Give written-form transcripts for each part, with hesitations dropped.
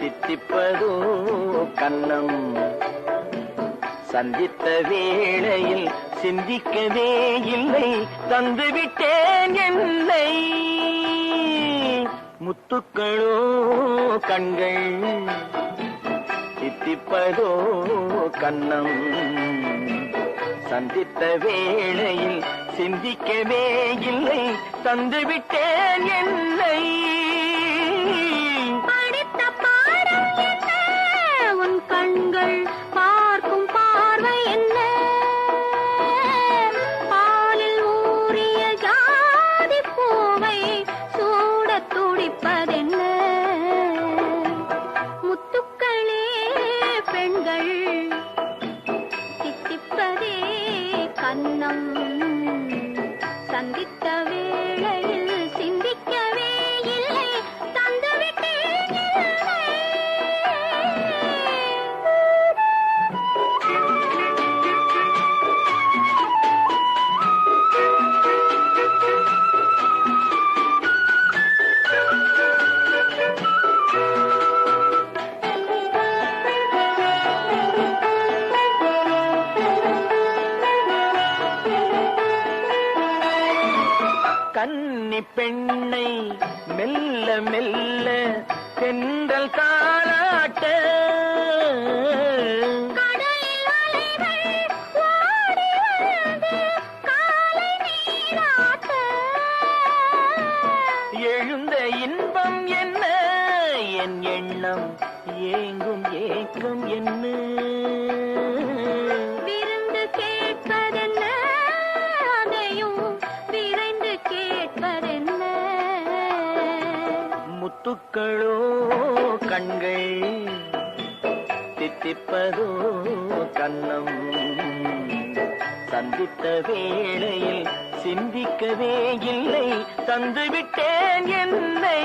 தித்திப்பதோ கண்ணம். சந்தித்த வேளையில் சிந்திக்கவே இல்லை, தந்துவிட்டேன் என்னை. முத்துக்களோ கண்கள், தித்திப்பதோ கண்ணம். சந்தித்த வேளையில் சிந்திக்கவே இல்லை, தந்துவிட்டேன் என்னை. படித்த பாடம் என்ன, உன் கண்கள் பார்க்கும் பார்வை என்ன, பாலில் ஊறிய ஜாதி பூவை சூட துடிப்பதென்ன. முத்துக்களே பெண்கள், தித்திப்பதே கண்ணம். சந்தித்த வேளையில் சிந்திக்கவே இல்லை, தந்துவிட்டேன் என்னை. கன்னி பெண்ணை மெல்ல மெல்ல தென்றல் தாளாட்ட, கடலில் அலைகள் ஓடி வந்து காலை நீராட்ட. எழுந்த இன்பம் என்ன, என் எண்ணம் ஏங்கும் ஏக்கம் என்ன. விருந்து கேட்பதென்ன, அதையும் விரைந்து கேட்பதென்ன. முத்துக்களோ கண்கள், தித்திப்பதோ கண்ணம். சந்தித்த வேளையில் சிந்திக்கவே இல்லை, தந்துவிட்டேன் என்னை.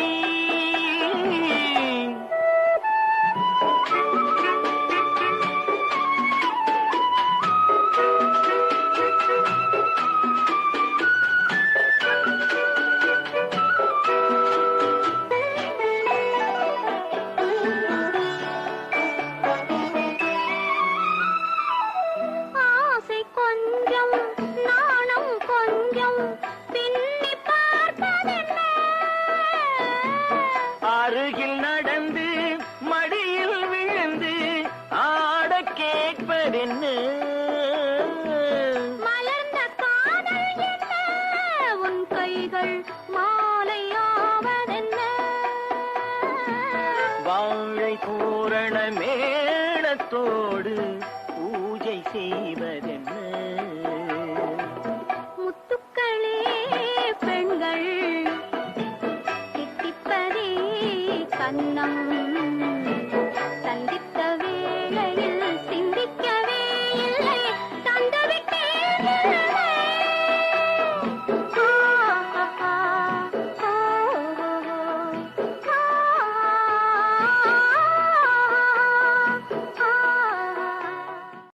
ஆசை கொஞ்சம், நாணம் கொஞ்சம், பின்னி பார்ப்பதென்ன. அருகில் நடந்து மடியில் விழுந்து ஆட கேட்பதென்ன. மலர்ந்த காதல் என்ன, உன் கைகள் மாலையாவதென்ன. வாழை பூரண மேளத்தோடு பூஜை செய்வதென்ன.